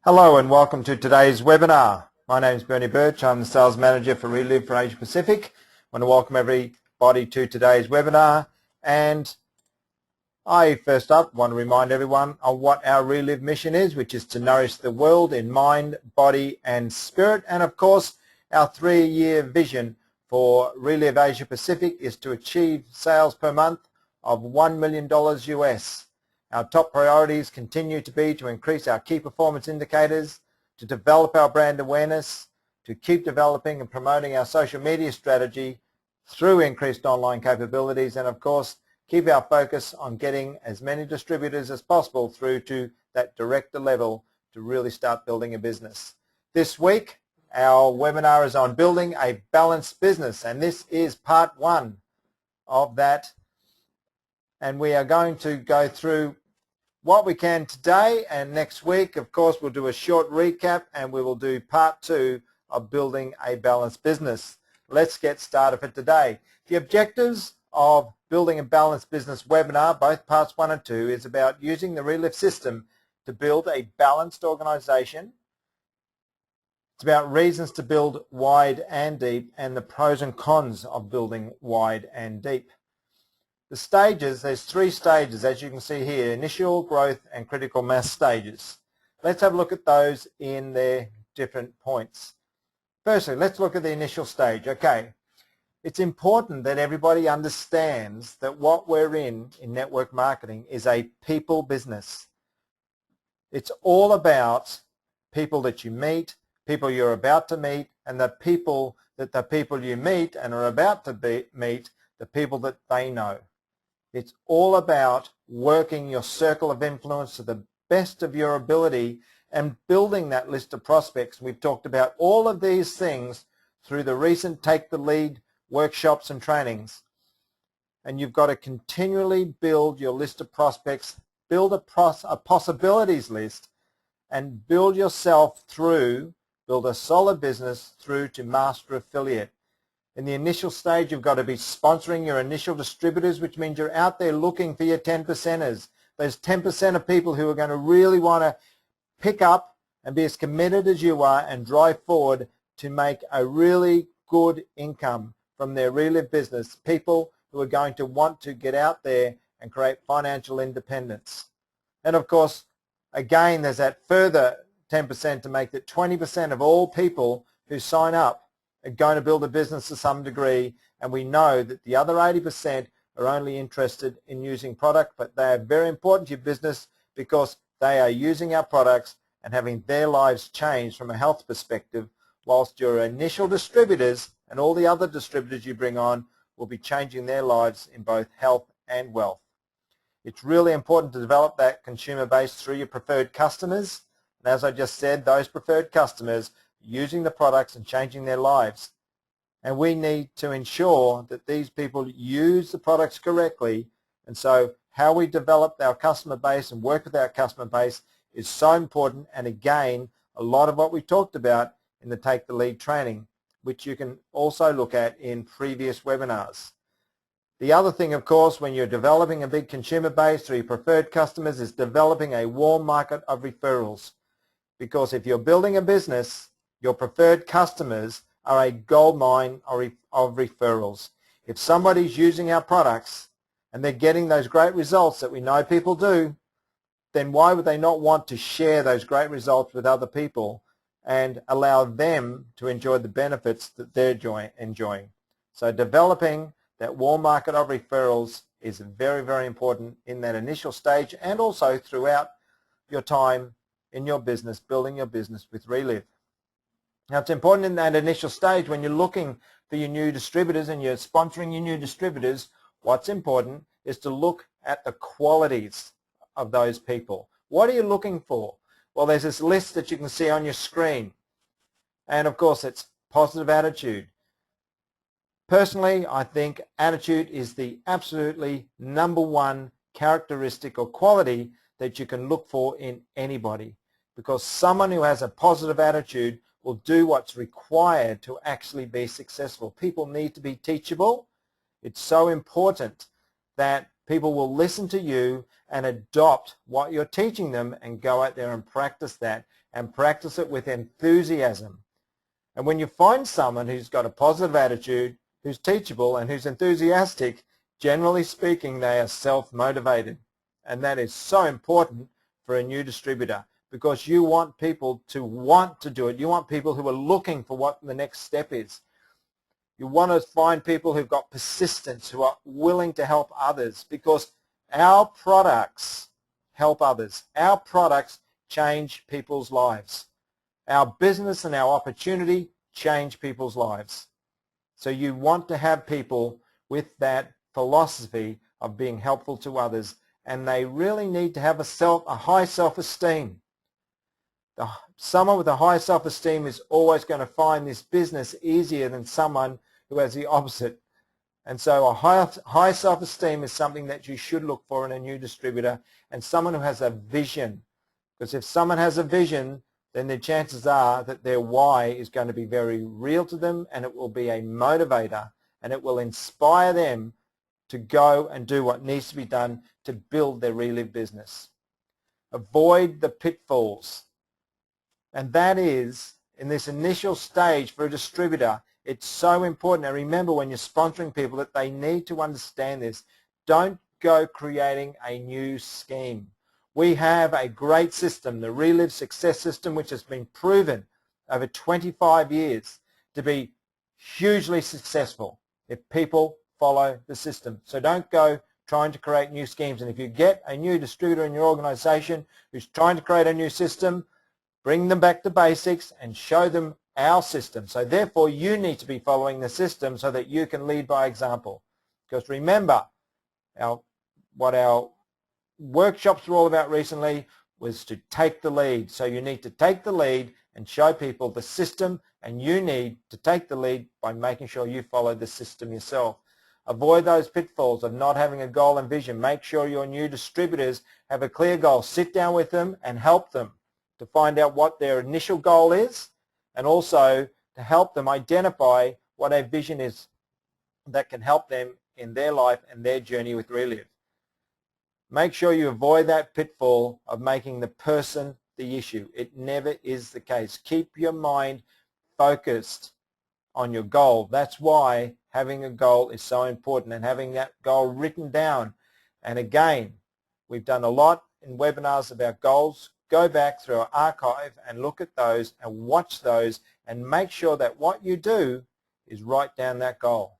Hello and welcome to today's webinar. My name is Birch. I'm the Sales Manager for Reliv for Asia Pacific. I want to welcome everybody to today's webinar, and I first up want to remind everyone of what our Reliv mission is, which is to nourish the world in mind, body and spirit. And of course our 3-year vision for Reliv Asia Pacific is to achieve sales per month of $1 million US. Our top priorities continue to be to increase our key performance indicators, to develop our brand awareness, to keep developing and promoting our social media strategy through increased online capabilities, and of course keep our focus on getting as many distributors as possible through to that director level to really start building a business. This week our webinar is on building a balanced business, and this is part 1 of that, and we are going to go through what we can today, and next week of course we'll do a short recap and we will do part 2 of building a balanced business. Let's get started for today. The objectives of building a balanced business webinar, both parts 1 and 2, is about using the Reliv system to build a balanced organization. It's about reasons to build wide and deep and the pros and cons of building wide and deep. The stages, there's 3 stages as you can see here: initial, growth and critical mass stages. Let's have a look at those in their different points. Firstly, let's look at the initial stage. Okay, it's important that everybody understands that what we're in network marketing is a people business. It's all about people that you meet, people you're about to meet, and the people you meet and are about to meet, the people that they know. It's all about working your circle of influence to the best of your ability and building that list of prospects. We've talked about all of these things through the recent Take the Lead workshops and trainings. And you've got to continually build your list of prospects, build a possibilities list, and build yourself through, build a solid business through to master affiliate. In the initial stage, you've got to be sponsoring your initial distributors, which means you're out there looking for your 10%ers. Those 10% of people who are going to really want to pick up and be as committed as you are and drive forward to make a really good income from their Reliv business. People who are going to want to get out there and create financial independence. And of course, again, there's that further 10% to make that 20% of all people who sign up are going to build a business to some degree, and we know that the other 80% are only interested in using product, but they are very important to your business because they are using our products and having their lives changed from a health perspective, whilst your initial distributors and all the other distributors you bring on will be changing their lives in both health and wealth. It's really important to develop that consumer base through your preferred customers, and as I just said, those preferred customers using the products and changing their lives. And we need to ensure that these people use the products correctly, and so how we develop our customer base and work with our customer base is so important. And again, a lot of what we talked about in the Take the Lead training, which you can also look at in previous webinars. The other thing, of course, when you're developing a big consumer base through your preferred customers, is developing a warm market of referrals. Because if you're building a business, your preferred customers are a gold mine of referrals. If somebody's using our products and they're getting those great results that we know people do, then why would they not want to share those great results with other people and allow them to enjoy the benefits that they're enjoying? So developing that warm market of referrals is very, very important in that initial stage, and also throughout your time in your business, building your business with Reliv. Now, it's important in that initial stage when you're looking for your new distributors and you're sponsoring your new distributors, what's important is to look at the qualities of those people. What are you looking for? Well, there's this list that you can see on your screen, and of course it's positive attitude. Personally, I think attitude is the absolutely #1 characteristic or quality that you can look for in anybody, because someone who has a positive attitude will do what's required to actually be successful. People need to be teachable. It's so important that People will listen to you and adopt what you're teaching them and go out there and practice that, and practice it with enthusiasm. And when you find someone who's got a positive attitude, who's teachable and who's enthusiastic, generally speaking, they are self-motivated. And that is so important for a new distributor, because you want people to want to do it. You want people who are looking for what the next step is. You want to find people who've got persistence, who are willing to help others, because our products help others. Our products change people's lives. Our business and our opportunity change people's lives. So you want to have people with that philosophy of being helpful to others, and they really need to have a high self-esteem. Someone with a high self-esteem is always going to find this business easier than someone who has the opposite. And so a high self-esteem is something that you should look for in a new distributor, and someone who has a vision. Because if someone has a vision, then the chances are that their why is going to be very real to them, and it will be a motivator, and it will inspire them to go and do what needs to be done to build their Reliv business. Avoid the pitfalls. And that is, in this initial stage for a distributor, it's so important. And remember, when you're sponsoring people, that they need to understand this. Don't go creating a new scheme. We have a great system, the Reliv Success System, which has been proven over 25 years to be hugely successful if people follow the system. So don't go trying to create new schemes. And if you get a new distributor in your organization who's trying to create a new system, bring them back to basics and show them our system. So therefore, you need to be following the system so that you can lead by example. Because remember, what our workshops were all about recently was to take the lead. So you need to take the lead and show people the system, and you need to take the lead by making sure you follow the system yourself. Avoid those pitfalls of not having a goal and vision. Make sure your new distributors have a clear goal. Sit down with them and help them to find out what their initial goal is, and also to help them identify what a vision is that can help them in their life and their journey with Reliv. Make sure you avoid that pitfall of making the person the issue. It never is the case. Keep your mind focused on your goal. That's why having a goal is so important, and having that goal written down. And again, we've done a lot in webinars about goals. Go back through our archive and look at those and watch those, and make sure that what you do is write down that goal.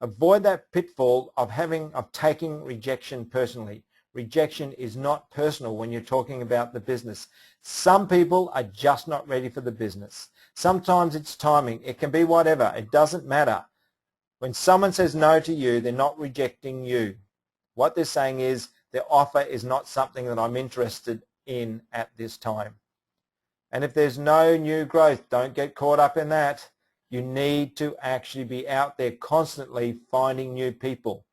Avoid that pitfall of taking rejection personally. Rejection is not personal when you're talking about the business. Some people are just not ready for the business. Sometimes it's timing. It can be whatever. It doesn't matter. When someone says no to you, they're not rejecting you. What they're saying is, their offer is not something that I'm interested in at this time. And if there's no new growth, don't get caught up in that. You need to actually be out there constantly finding new people.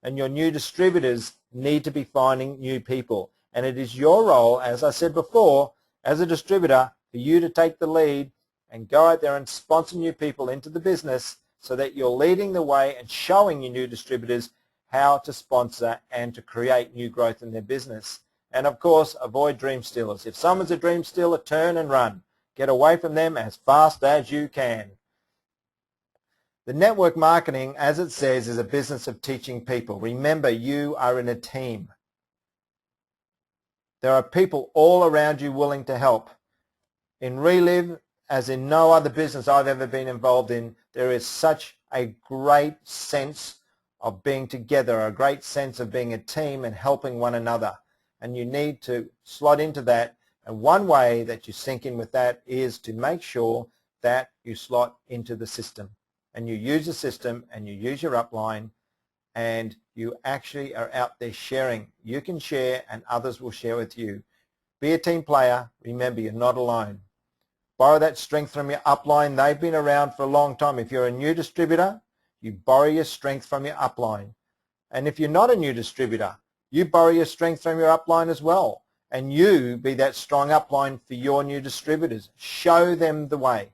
And your new distributors need to be finding new people. And it is your role, as I said before, as a distributor, for you to take the lead and go out there and sponsor new people into the business, so that you're leading the way and showing your new distributors how to sponsor and to create new growth in their business. And of course, avoid dream stealers. If someone's a dream stealer, turn and run. Get away from them as fast as you can. The network marketing, as it says, is a business of teaching people. Remember, you are in a team. There are people all around you willing to help. In Reliv, as in no other business I've ever been involved in, there is such a great sense of being together, a great sense of being a team and helping one another. And you need to slot into that. And one way that you sink in with that is to make sure that you slot into the system. And you use the system and you use your upline, and you actually are out there sharing. You can share and others will share with you. Be a team player. Remember, you're not alone. Borrow that strength from your upline. They've been around for a long time. If you're a new distributor, you borrow your strength from your upline. And if you're not a new distributor, you borrow your strength from your upline as well. And you be that strong upline for your new distributors. Show them the way.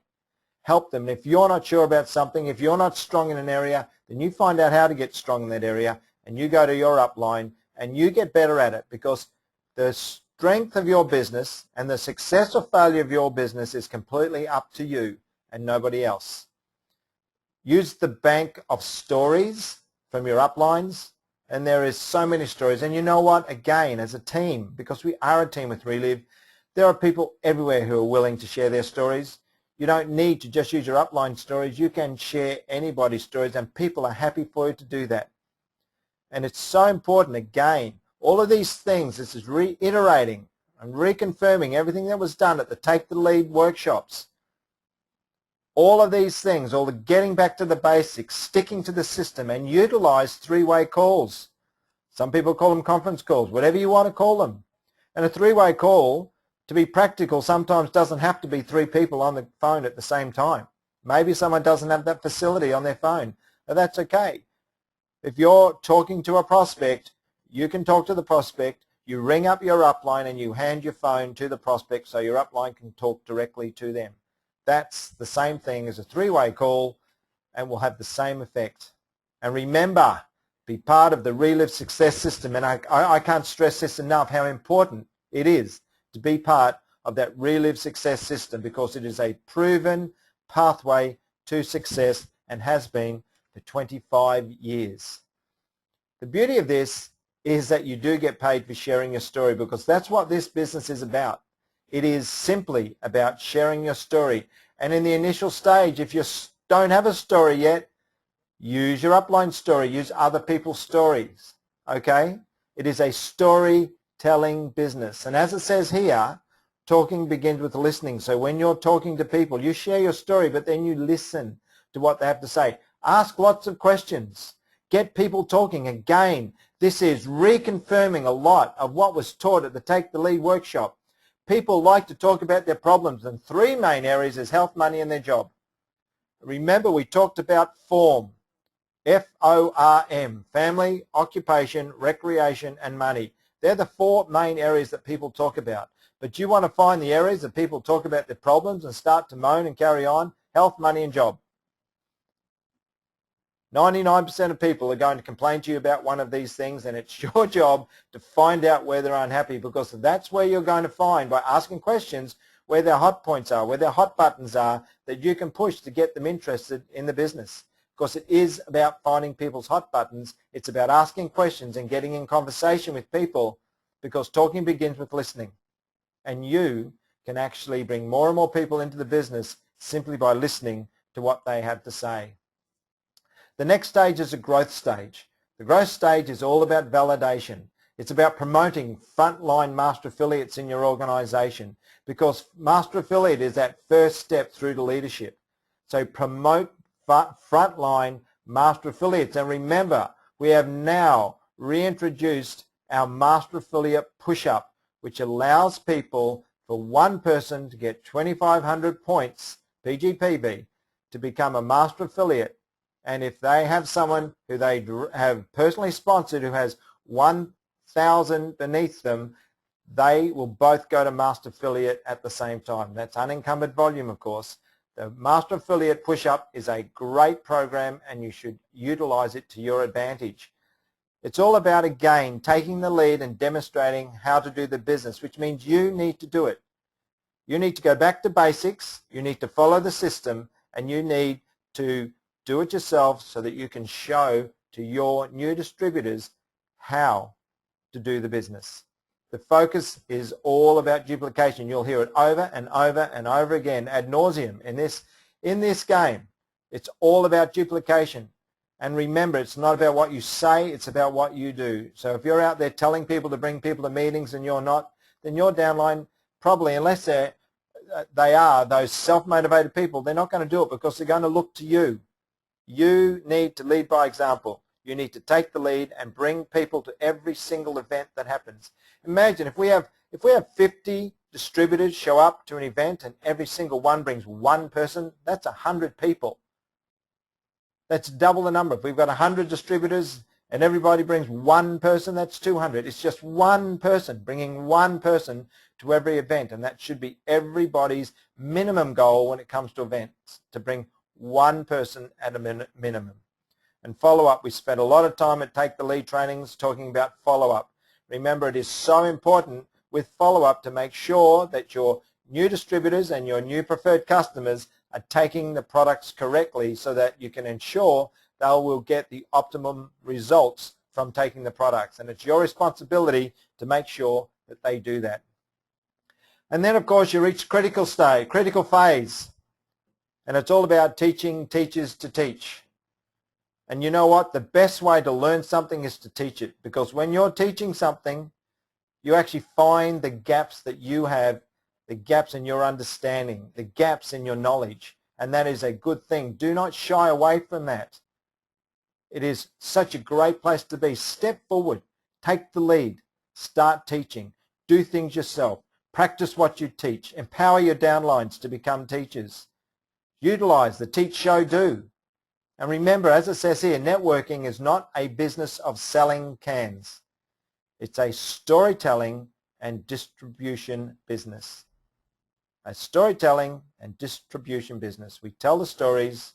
Help them. If you're not sure about something, if you're not strong in an area, then you find out how to get strong in that area and you go to your upline and you get better at it, because the strength of your business and the success or failure of your business is completely up to you and nobody else. Use the bank of stories from your uplines, and there is so many stories. And you know what? Again, as a team, because we are a team with Reliv, there are people everywhere who are willing to share their stories. You don't need to just use your upline stories. You can share anybody's stories, and people are happy for you to do that. And it's so important, again, all of these things, this is reiterating and reconfirming everything that was done at the Take the Lead workshops. All of these things, all the getting back to the basics, sticking to the system, and utilize three-way calls. Some people call them conference calls, whatever you want to call them. And a three-way call, to be practical, sometimes doesn't have to be three people on the phone at the same time. Maybe someone doesn't have that facility on their phone, but that's okay. If you're talking to a prospect, you can talk to the prospect, you ring up your upline and you hand your phone to the prospect so your upline can talk directly to them. That's the same thing as a three-way call and will have the same effect. And remember, be part of the Reliv success system, and I can't stress this enough, how important it is to be part of that Reliv success system, because it is a proven pathway to success and has been for 25 years. The beauty of this is that you do get paid for sharing your story, because that's what this business is about. It is simply about sharing your story. And in the initial stage, if you don't have a story yet, use your upline story, use other people's stories, okay? It is a storytelling business. And as it says here, talking begins with listening. So when you're talking to people, you share your story, but then you listen to what they have to say. Ask lots of questions. Get people talking. Again, this is reconfirming a lot of what was taught at the Take the Lead workshop. People like to talk about their problems, and three main areas is health, money, and their job. Remember, we talked about FORM, F-O-R-M, family, occupation, recreation, and money. They're the four main areas that people talk about. But you want to find the areas that people talk about their problems and start to moan and carry on. Health, money, and job. 99% of people are going to complain to you about one of these things, and it's your job to find out where they're unhappy, because that's where you're going to find, by asking questions, where their hot points are, where their hot buttons are, that you can push to get them interested in the business. Because it is about finding people's hot buttons. It's about asking questions and getting in conversation with people, because talking begins with listening. And you can actually bring more and more people into the business simply by listening to what they have to say. The next stage is a growth stage. The growth stage is all about validation. It's about promoting frontline master affiliates in your organization, because master affiliate is that first step through to leadership. So promote frontline master affiliates. And remember, we have now reintroduced our master affiliate push-up, which allows people, for one person to get 2,500 points, PGPB, to become a master affiliate. And if they have someone who they have personally sponsored who has 1,000 beneath them, they will both go to master affiliate at the same time. That's unencumbered volume, of course. The master affiliate push-up is a great program, and you should utilize it to your advantage. It's all about, again, taking the lead and demonstrating how to do the business, which means you need to do it. You need to go back to basics, you need to follow the system, and you need to do it yourself so that you can show to your new distributors how to do the business. The focus is all about duplication. You'll hear it over and over and over again, ad nauseum, in this game. It's all about duplication. And remember, it's not about what you say, it's about what you do. So if you're out there telling people to bring people to meetings and you're not, then your downline probably, unless they are those self-motivated people, they're not going to do it, because they're going to look to you. You need to lead by example. You need to take the lead and bring people to every single event that happens. Imagine if we have 50 distributors show up to an event and every single one brings one person, that's 100 people. That's double the number. If we've got 100 distributors and everybody brings one person, that's 200. It's just one person, bringing one person to every event, and that should be everybody's minimum goal when it comes to events, to bring one person at a minimum. And follow-up, we spent a lot of time at Take the Lead trainings talking about follow-up. Remember, it is so important with follow-up to make sure that your new distributors and your new preferred customers are taking the products correctly so that you can ensure they will get the optimum results from taking the products. And it's your responsibility to make sure that they do that. And then, of course, you reach critical stage, critical phase. And it's all about teaching teachers to teach. And you know what? The best way to learn something is to teach it, because when you're teaching something, you actually find the gaps that you have, the gaps in your understanding, the gaps in your knowledge, and that is a good thing. Do not shy away from that. It is such a great place to be. Step forward, take the lead, start teaching, do things yourself, practice what you teach, empower your downlines to become teachers. Utilize the teach, show, do. And remember, as it says here, networking is not a business of selling cans. It's a storytelling and distribution business. A storytelling and distribution business. We tell the stories,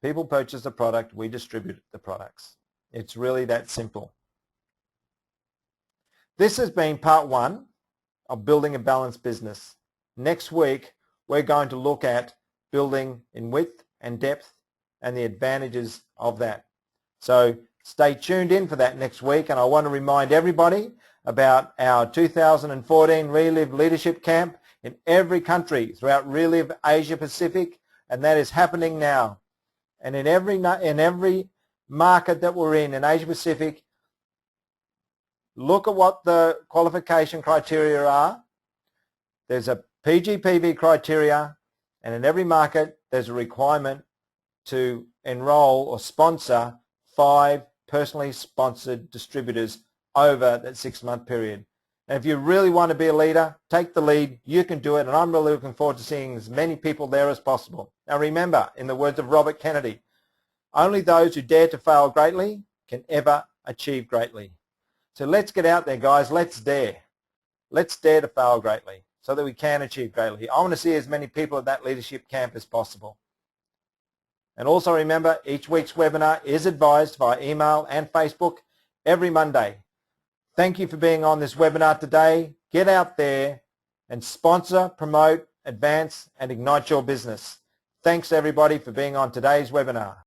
people purchase the product, we distribute the products. It's really that simple. This has been part 1 of building a balanced business. Next week, we're going to look at building in width and depth and the advantages of that. So stay tuned in for that next week, and I want to remind everybody about our 2014 Reliv Leadership Camp in every country throughout Reliv Asia Pacific, and that is happening now. And in every market that we're in Asia Pacific, look at what the qualification criteria are. There's a PGPB criteria, and in every market there's a requirement to enroll or sponsor 5 personally sponsored distributors over that 6-month period. And if you really want to be a leader, take the lead. You can do it, and I'm really looking forward to seeing as many people there as possible. Now remember, in the words of Robert Kennedy, only those who dare to fail greatly can ever achieve greatly. So let's get out there, guys. Let's dare. Let's dare to fail greatly so that we can achieve greatly. I want to see as many people at that leadership camp as possible. And also remember, each week's webinar is advised via email and Facebook every Monday. Thank you for being on this webinar today. Get out there and sponsor, promote, advance, and ignite your business. Thanks everybody for being on today's webinar.